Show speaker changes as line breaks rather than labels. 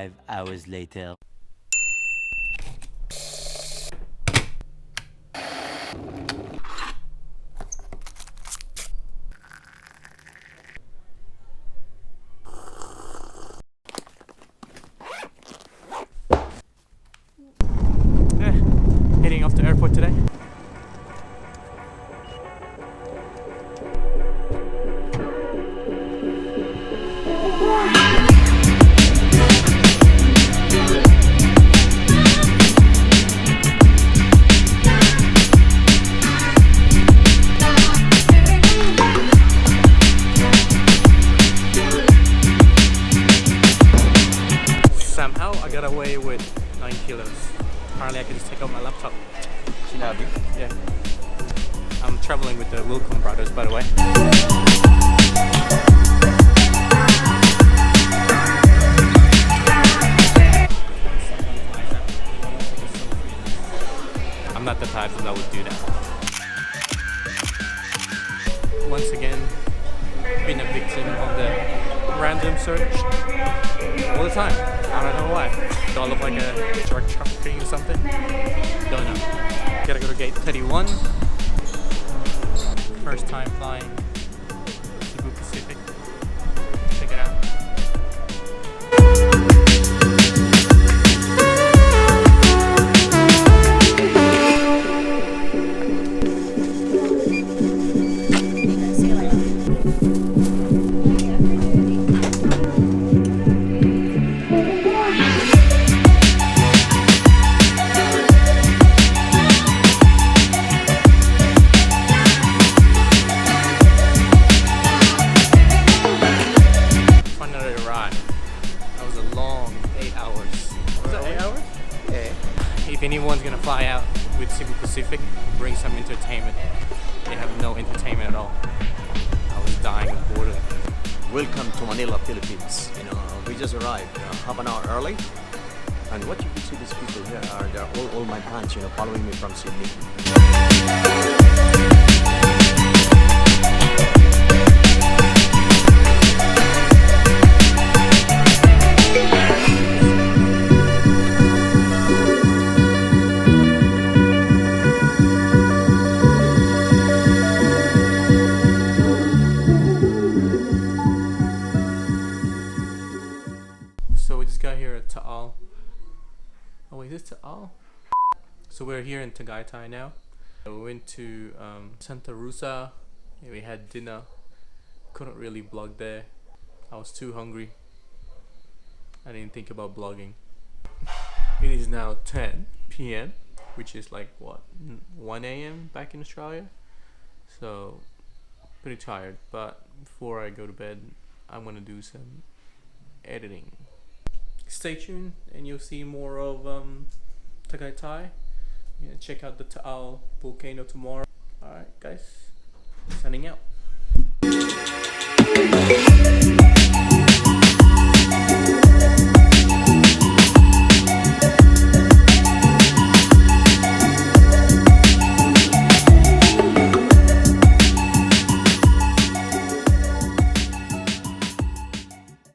5 hours later.
Heading off to airport today. Somehow I got away with 9 kilos. Apparently I can just take out my laptop.
Sinabi?
Yeah. I'm traveling with the Wilcom brothers, by the way. I'm not the type that would do that. Once again, been a victim of the random search all the time. I don't know why. Do I look like a drug trafficking or something? Don't know. Gotta go to gate 31. First time flying Cebu Pacific. Check it out. If anyone's gonna fly out with Cebu Pacific, bring some entertainment. They have no entertainment at all. I was dying of boredom.
Welcome to Manila, Philippines. We just arrived half an hour early. And what you can see, these people here are they're all my fans, following me from Sydney.
So we just got here at Taal. Oh wait, is this Taal? So we're here in Tagaytay now. We went to Santa Rosa. We had dinner. Couldn't really vlog there. I was too hungry. I didn't think about vlogging. It is now 10 p.m. which is like what, 1 a.m. back in Australia. So pretty tired, but before I go to bed I'm gonna do some editing. Stay tuned and you'll see more of Tagaytay. Check out the Taal volcano tomorrow. Alright guys, signing out.